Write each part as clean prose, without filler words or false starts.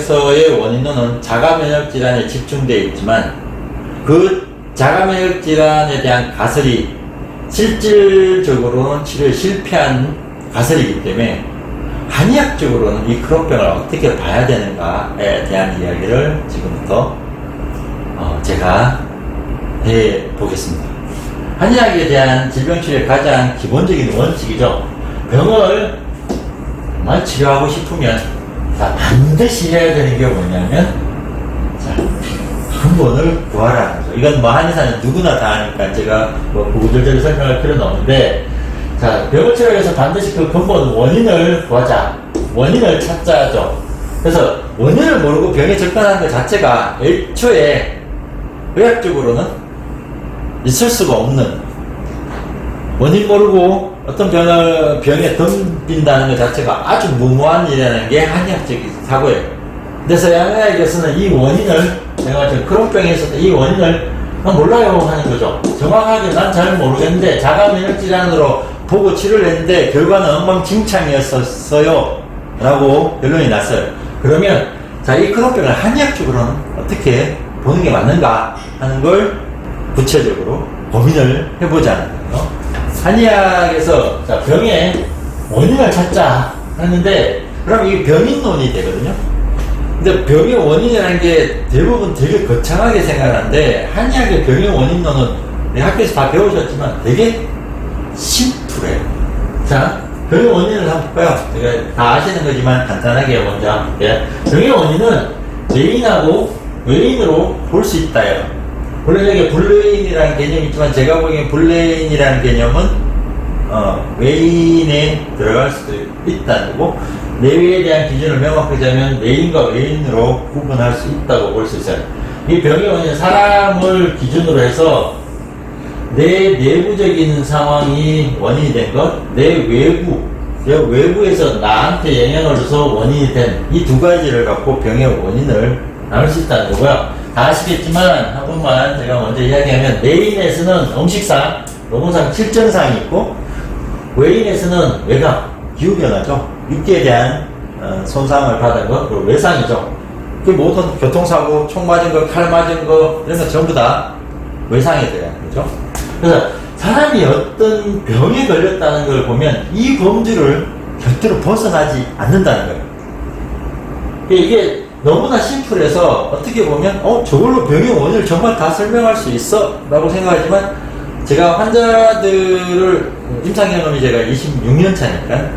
한의학에서의 원인론은 자가면역질환에 집중되어 있지만 그 자가면역질환에 대한 가설이 실질적으로는 치료에 실패한 가설이기 때문에 한의학적으로는 이 크론병을 어떻게 봐야 되는가에 대한 이야기를 지금부터 제가 해보겠습니다. 한의학에 대한 질병치료의 가장 기본적인 원칙이죠. 병을 정말 치료하고 싶으면 반드시 해야 되는 게 뭐냐면 근본을 구하라는 거죠. 이건 뭐 한의사는 누구나 다 하니까 제가 뭐 구구절절 설명할 필요는 없는데, 자, 병을 치료하기 위해서 반드시 그 근본 원인을 구하자. 원인을 찾자죠. 그래서 원인을 모르고 병에 접근하는 것 자체가 애초에 의학적으로는 있을 수가 없는, 원인 모르고 어떤 병에 덤빈다는 것 자체가 아주 무모한 일이라는 게 한의학적인 사고예요. 그래서 양의학에서는 이 원인을, 내가 지금 크론병에 있었던 이 원인을 몰라요 하는 거죠. 정확하게 난 잘 모르겠는데 자가면역질환으로 보고 치료를 했는데 결과는 엉망진창이었어요 라고 결론이 났어요. 그러면 자, 이 크론병을 한의학적으로는 어떻게 보는 게 맞는가 하는 걸 구체적으로 고민을 해보자는 거예요. 한의학에서 자, 병의 원인을 찾자 하는데, 그럼 이게 병인론이 되거든요. 근데 병의 원인이라는 게 대부분 되게 거창하게 생각하는데, 한의학의 병의 원인론은 학교에서 다 배우셨지만 되게 심플해요. 자, 병의 원인을 한번 볼까요? 제가 다 아시는 거지만 간단하게 먼저 볼게요. 병의 원인은 내인하고 외인으로 볼 수 있다요. 물론 여기 불내인이라는 개념이 있지만 제가 보기엔 불내인이라는 개념은 외인에 들어갈 수도 있다는 거고, 내외에 대한 기준을 명확하게 하면 내인과 외인으로 구분할 수 있다고 볼 수 있어요. 이 병의 원인은 사람을 기준으로 해서 내 내부적인 상황이 원인이 된 것, 내 외부에서 나한테 영향을 줘서 원인이 된 이 두 가지를 갖고 병의 원인을 나눌 수 있다는 거고요. 다 아시겠지만 한 번만 제가 먼저 이야기하면, 내인에서는 음식상, 노동상 칠정상이 있고, 외인에서는 외감, 기후변화죠. 육계에 대한 손상을 받은 것, 그리고 외상이죠. 그 모든 교통사고, 총 맞은 거, 칼 맞은 거, 이런 거 전부 다 외상에 대한 거죠. 그래서 사람이 어떤 병에 걸렸다는 걸 보면 이 범주를 절대로 벗어나지 않는다는 거예요. 이게 너무나 심플해서 어떻게 보면 저걸로 병의 원인을 정말 다 설명할 수 있어? 라고 생각하지만, 제가 환자들을, 임상경험이 제가 26년 차니까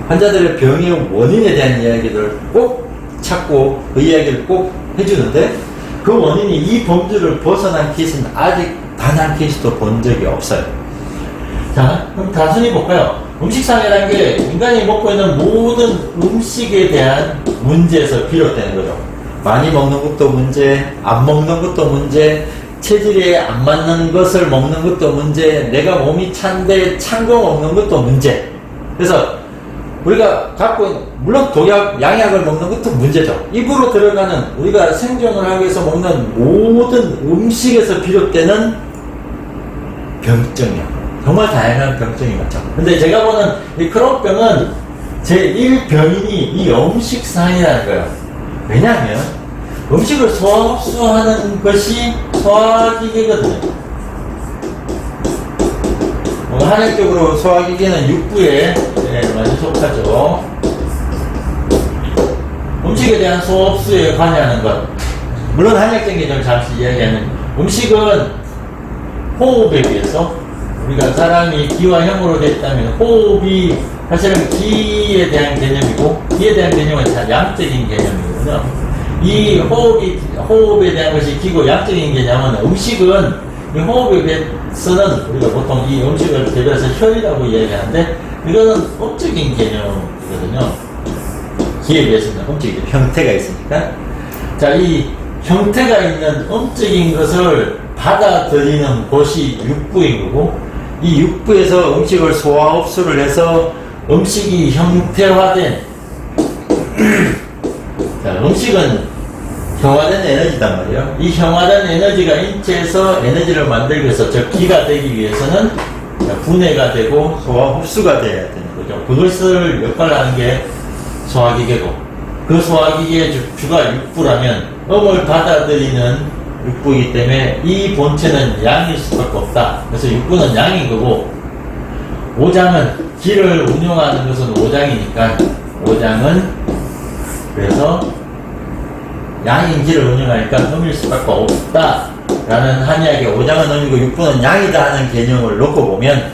환자들의 병의 원인에 대한 이야기를 꼭 찾고 그 이야기를 꼭 해주는데, 그 원인이 이 범주를 벗어난 케이스는 아직 단 한 케이스도 본 적이 없어요. 자, 그럼 단순히 볼까요? 음식상이라는 게 인간이 먹고 있는 모든 음식에 대한 문제에서 비롯되는 거죠. 많이 먹는 것도 문제, 안 먹는 것도 문제, 체질에 안 맞는 것을 먹는 것도 문제, 내가 몸이 찬데 찬 거 먹는 것도 문제. 그래서 우리가 갖고 있는, 물론 독약, 양약을 먹는 것도 문제죠. 입으로 들어가는, 우리가 생존을 하기 위해서 먹는 모든 음식에서 비롯되는 병증이요. 정말 다양한 병증이 많죠. 근데 제가 보는 이 크론병은 제1병인이 이 음식상이라는 거예요. 왜냐하면 음식을 소화 흡수하는 것이 소화기계거든요. 한의적으로 소화기계는 육부에 많이 속하죠. 음식에 대한 소화 흡수에 관여하는 것. 물론 한의학적인 개념을 잠시 이야기하면, 음식은 호흡에 비해서, 우리가 사람이 기와 형으로 됐다면 호흡이 사실은 기에 대한 개념이고, 기에 대한 개념은 양적인 개념이거든요. 이 호흡에 대한 것이 기고, 양적인 개념은, 음식은 이 호흡에 비해서는 우리가 보통 이 음식을 대비해서 혈이라고 이야기하는데, 이거는 음적인 개념이거든요. 기에 비해서는 음적인 형태가 있으니까. 자, 이 형태가 있는 음적인 것을 받아들이는 곳이 육부인 거고, 이 육부에서 음식을 소화 흡수를 해서 음식이 형태화된 자, 음식은 형화된 에너지단 말이에요. 이 형화된 에너지가 인체에서 에너지를 만들기 위해서, 즉 기가 되기 위해서는 분해가 되고 소화 흡수가 돼야 되는 거죠. 그것을 역할을 하는 게 소화기계고, 그 소화기계의 주가 육부라면 음을 받아들이는 육부이기 때문에 이 본체는 양일 수밖에 없다. 그래서 육부는 양인 거고, 오장은 기를 운용하는 것은 오장이니까 오장은 그래서 양인 기를 운용하니까 음일 수밖에 없다 라는 한의학의 오장은 음이고 육부는 양이다 하는 개념을 놓고 보면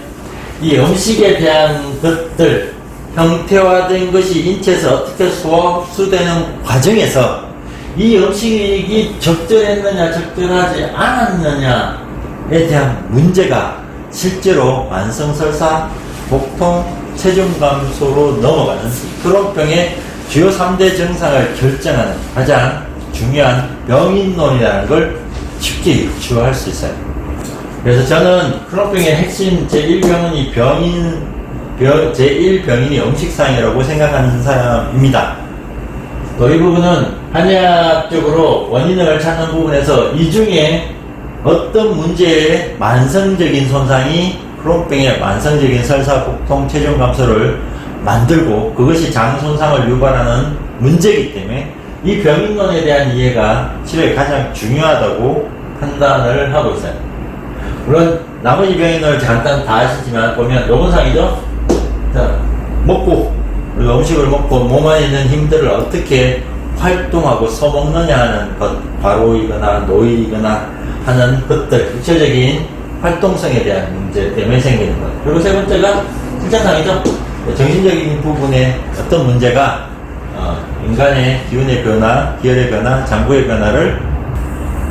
이 음식에 대한 것들 형태화된 것이 인체에서 어떻게 소화 흡수되는 과정에서 이 음식이 적절했느냐 적절하지 않았느냐에 대한 문제가 실제로 만성설사, 복통, 체중 감소로 넘어가는 크론병의 주요 3대 증상을 결정하는 가장 중요한 병인론이라는 걸 쉽게 유추할 수 있어요. 그래서 저는 크론병의 핵심 제1병원이 제1병인이 음식상이라고 생각하는 사람입니다. 또 이 부분은 한의학적으로 원인을 찾는 부분에서 이 중에 어떤 문제의 만성적인 손상이 크론병의 만성적인 설사, 복통, 체중 감소를 만들고 그것이 장 손상을 유발하는 문제이기 때문에 이 병인론에 대한 이해가 치료에 가장 중요하다고 판단을 하고 있어요. 물론 나머지 병인론을 잠깐 다 아시지만 보면 요건상이죠. 자, 먹고 우리가 음식을 먹고 몸 안에 있는 힘들을 어떻게 활동하고 써먹느냐 하는 것, 과로이거나 노이거나 하는 것들, 구체적인 활동성에 대한 문제 때문에 생기는 것. 그리고 세 번째가 실천상이죠. 정신적인 부분에 어떤 문제가 인간의 기운의 변화, 기혈의 변화, 장부의 변화를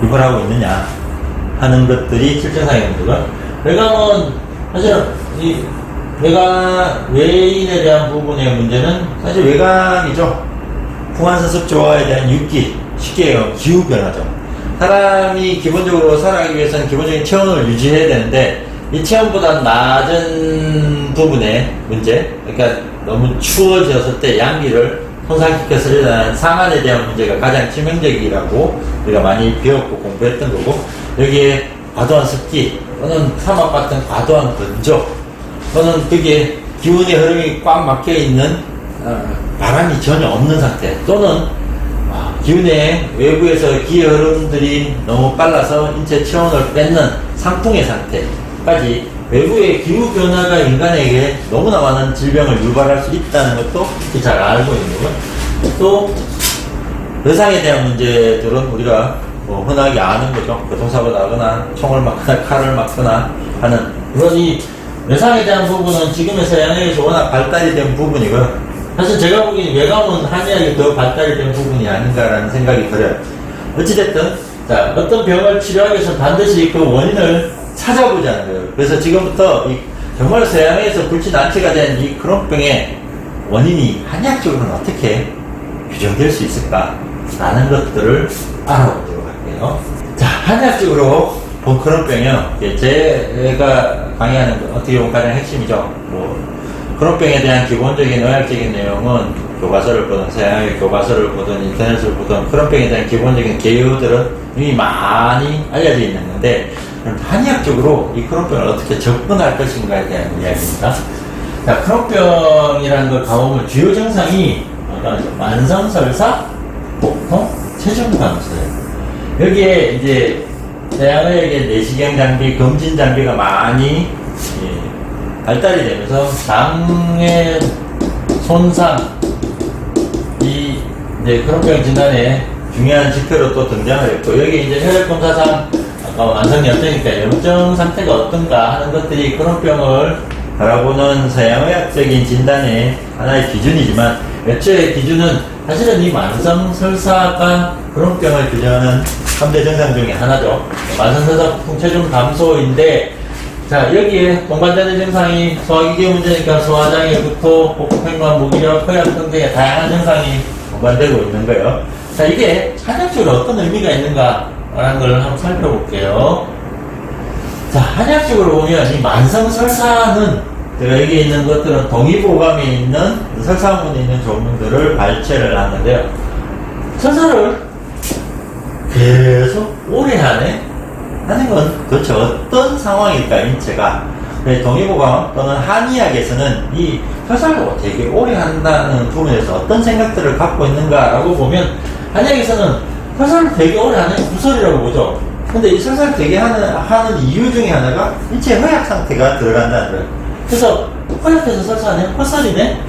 유발하고 있느냐 하는 것들이 실천상의 문제가. 외감은 사실은 이 외인에 대한 부분의 문제는 사실 외감이죠. 풍한선습 조화에 대한 육기, 쉽게 기후 변화죠. 사람이 기본적으로 살아가기 위해서는 기본적인 체온을 유지해야 되는데 이 체온보다 낮은 부분의 문제, 그러니까 너무 추워졌을 때 양기를 손상시켜서 일어나는 상한에 대한 문제가 가장 치명적이라고 우리가 많이 배웠고 공부했던 거고, 여기에 과도한 습기 또는 사막 같은 과도한 건조 또는 그게 기운의 흐름이 꽉 막혀 있는 바람이 전혀 없는 상태, 또는 기운의 외부에서 기의 흐름들이 너무 빨라서 인체 체온을 뺏는 상풍의 상태까지 외부의 기후 변화가 인간에게 너무나 많은 질병을 유발할 수 있다는 것도 잘 알고 있는 거고요. 또 외상에 대한 문제들은 우리가 흔하게 아는 거죠. 교통사고 나거나 총을 맞거나 칼을 맞거나 하는 그런 이 외상에 대한 부분은 지금의 서양에서 워낙 발달이 된 부분이고요. 사실 제가 보기엔 외감은 한의학이 더 발달이 된 부분이 아닌가라는 생각이 들어요. 어찌됐든 자, 어떤 병을 치료하기 위해서 반드시 그 원인을 찾아보자는 거예요. 그래서 지금부터 정말 서양에서 불치난치가 된 이 크론병의 원인이 한의학적으로는 어떻게 규정될 수 있을까라는 것들을 알아보도록 할게요. 자, 한의학적으로 본 크론병이요. 제가 강의하는 거 어떻게 보면 가장 핵심이죠. 크론병에 대한 기본적인 의학적인 내용은 교과서를 보든 서양의 교과서를 보든 인터넷을 보든 크론병에 대한 기본적인 개요들은 이미 많이 알려져 있는 건데, 한의학적으로 이 크론병을 어떻게 접근할 것인가에 대한 이야기입니다. 자, 크론병이라는 걸 가보면 주요 증상이 만성설사, 복통, 체중 감소예요. 여기에 이제 서양의학의 내시경 장비, 검진 장비가 많이 발달이 되면서 장의 손상, 이 이제 크론병 진단에 중요한 지표로 또 등장을 했고, 여기 이제 혈액 검사상 아까 만성염증이니까 염증 상태가 어떤가 하는 것들이 크론병을 바라보는 서양의학적인 진단의 하나의 기준이지만, 애초에 기준은 사실은 이 만성설사가 크론병을 규정하는 3대 증상 중에 하나죠. 만성설사, 복통, 체중 감소인데, 자, 여기에 동반되는 증상이 소화기계 문제니까 소화장애부터 복통행관, 무기력, 혈압 등등의 다양한 증상이 동반되고 있는 거예요. 자, 이게 한약적으로 어떤 의미가 있는가라는 걸 한번 살펴볼게요. 자, 한약적으로 보면 이 만성설사는 제가 여기 있는 것들은 동의보감에 있는 설사문에 있는 조문들을 발췌를 하는데요. 설사를 계속 오래 하네? 하는 건 도대체 어떤 상황일까, 인체가? 동의보감 또는 한의학에서는 이 설사를 되게 오래 한다는 부분에서 어떤 생각들을 갖고 있는가라고 보면, 한의학에서는 설사를 되게 오래 하는 게 구설이라고 보죠. 근데 이 설사를 되게 하는 이유 중에 하나가 인체 허약 상태가 들어간다는 거예요. 그래서 허약해서 설사하네? 헛설이네?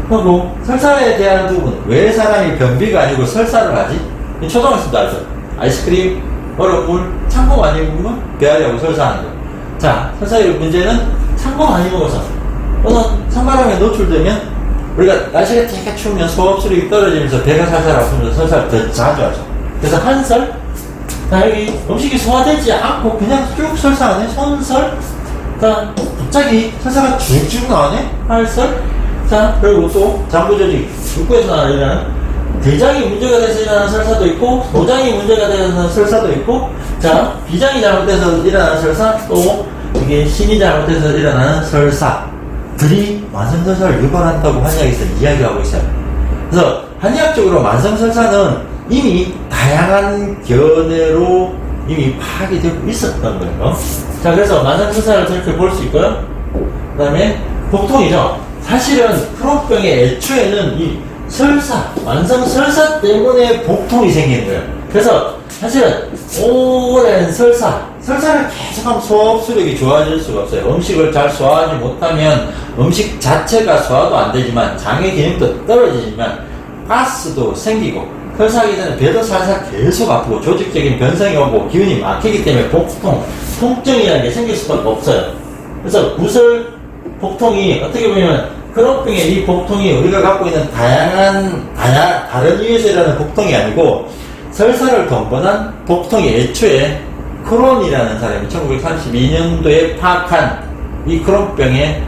하고 설사에 대한 부분, 왜 사람이 변비가 아니고 설사를 하지? 초등학생도 알죠? 아이스크림, 얼음물, 찬거 많이 먹으면 배앓이하고 설사하는 거예요. 자, 설사의 문제는 찬거 많이 먹어서 또는 찬바람에 노출되면 우리가 날씨가 되게 추우면 소화압수력이 떨어지면서 배가 살살 아프면서 설사를 더 자주 하죠. 그래서 한설, 자, 여기 음식이 소화되지 않고 그냥 쭉 설사하네? 손설? 자, 갑자기 설사가 쭉쭉 나오네? 할설? 자, 그리고 또 장부조직, 육부에서 일어나는 대장이 문제가 돼서 일어나는 설사도 있고, 소장이 문제가 돼서 설사도 있고, 자, 비장이 잘못돼서 일어나는 설사, 또 이게 신이 잘못돼서 일어나는 설사들이 만성설사를 유발한다고 한의학에서는 이야기하고 있어요. 그래서 한의학적으로 만성설사는 이미 다양한 견해로 이미 파악이 되고 있었던 거예요. 자, 그래서 만성설사를 저렇게 볼 수 있고요. 그 다음에 복통이죠. 사실은 크론병의 애초에는 이 설사, 만성설사 때문에 복통이 생기는 거예요. 그래서 사실은 오랜 설사를 계속하면 소화흡수력이 좋아질 수가 없어요. 음식을 잘 소화하지 못하면 음식 자체가 소화도 안 되지만 장의 기능도 떨어지지만 가스도 생기고, 설사하기 전에 배도 살살 계속 아프고 조직적인 변성이 오고 기운이 막히기 때문에 복통, 통증이라는 게 생길 수밖에 없어요. 그래서 구설, 복통이 어떻게 보면 크론병의 이 복통이 우리가 갖고 있는 다른 이유에서 일어나는 복통이 아니고, 설사를 근본한 복통이 애초에 크론이라는 사람이 1932년도에 파악한 이 크론병의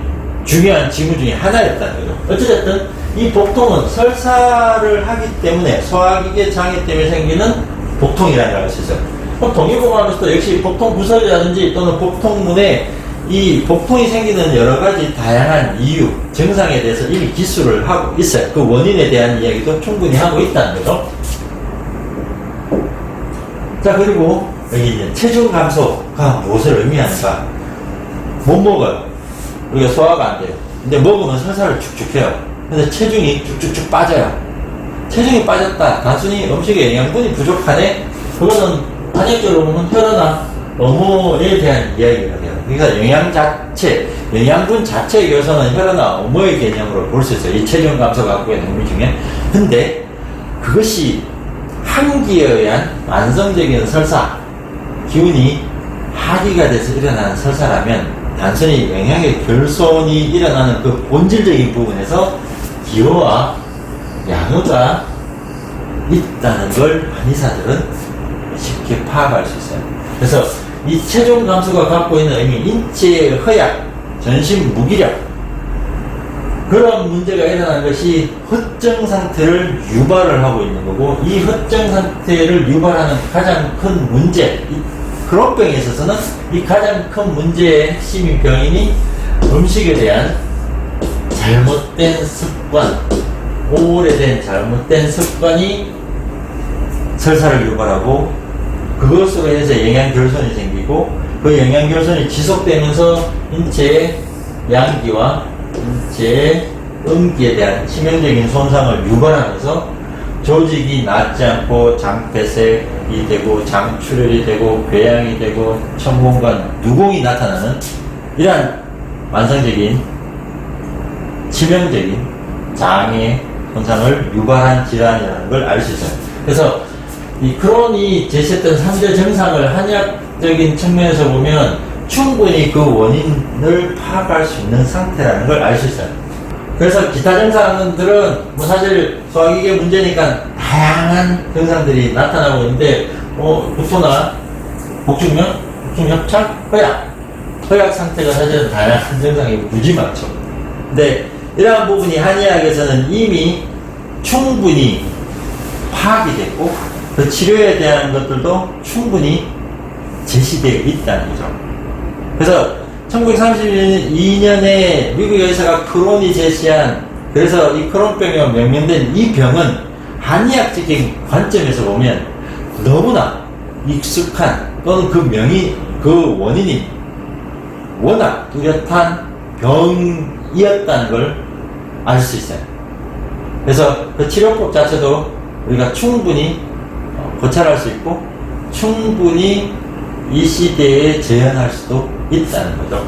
중요한 징후 중에 하나였다는 거죠. 어찌됐든 이 복통은 설사를 하기 때문에, 소화기계 장애 때문에 생기는 복통이라는 걸 알 수 있어요. 그럼 동의보감에서도 역시 복통 구설이라든지 또는 복통문에 이 복통이 생기는 여러 가지 다양한 이유, 증상에 대해서 이미 기술을 하고 있어요. 그 원인에 대한 이야기도 충분히 하고 있다는 거죠. 자, 그리고 여기 이제 체중 감소가 무엇을 의미하는가? 못 먹어요. 우리가 소화가 안 돼요. 근데 먹으면 설사를 축축 해요. 근데 체중이 쭉쭉쭉 빠져요. 체중이 빠졌다. 단순히 음식에 영양분이 부족하네? 그거는 한의학적으로 보면 혈흔나 어머에 대한 이야기가 돼요. 그러니까 영양분 자체의 요소는 혈흔나 어머의 개념으로 볼 수 있어요. 이 체중 감소가 갖고 있는 의미 중에. 근데 그것이 한기에 의한 만성적인 설사, 기운이 하기가 돼서 일어나는 설사라면 단순히 영양의 결손이 일어나는 그 본질적인 부분에서 기호와 양호가 있다는 걸 한의사들은 쉽게 파악할 수 있어요. 그래서 이 체중 감소가 갖고 있는 의미, 인체의 허약, 전신 무기력, 그런 문제가 일어나는 것이 허증 상태를 유발을 하고 있는 거고, 이 허증 상태를 유발하는 가장 큰 문제, 크론병에 있어서는 이 가장 큰 문제의 핵심인 병인이 음식에 대한 잘못된 습관, 오래된 잘못된 습관이 설사를 유발하고, 그것으로 인해서 영양결손이 생기고, 그 영양결손이 지속되면서 인체의 양기와 인체의 음기에 대한 치명적인 손상을 유발하면서 조직이 낫지 않고 장폐색이 되고 장출혈이 되고 궤양이 되고 천공과 누공이 나타나는 이러한 만성적인 치명적인 장의 손상을 유발한 질환이라는 걸 알 수 있어요. 그래서 이 크론이 제시했던 3대 증상을 한의학적인 측면에서 보면 충분히 그 원인을 파악할 수 있는 상태라는 걸 알 수 있어요. 그래서 기타 증상들은 뭐 사실 소화기계 문제니까 다양한 증상들이 나타나고 있는데, 구토나 복중면, 복중협착, 허약 상태가 사실은 다양한 증상이 무지 많죠. 근데 이러한 부분이 한의학에서는 이미 충분히 파악이 됐고, 그 치료에 대한 것들도 충분히 제시되어 있다는 거죠. 그래서 1932년에 미국 의사가 크론이 제시한, 그래서 이 크론병이라고 명명된 이 병은 한의학적인 관점에서 보면 너무나 익숙한, 또는 그 원인이 워낙 뚜렷한 병이었다는 걸 알 수 있어요. 그래서 그 치료법 자체도 우리가 충분히 고찰할 수 있고 충분히 이 시대에 재현할 수도 있다는 거죠.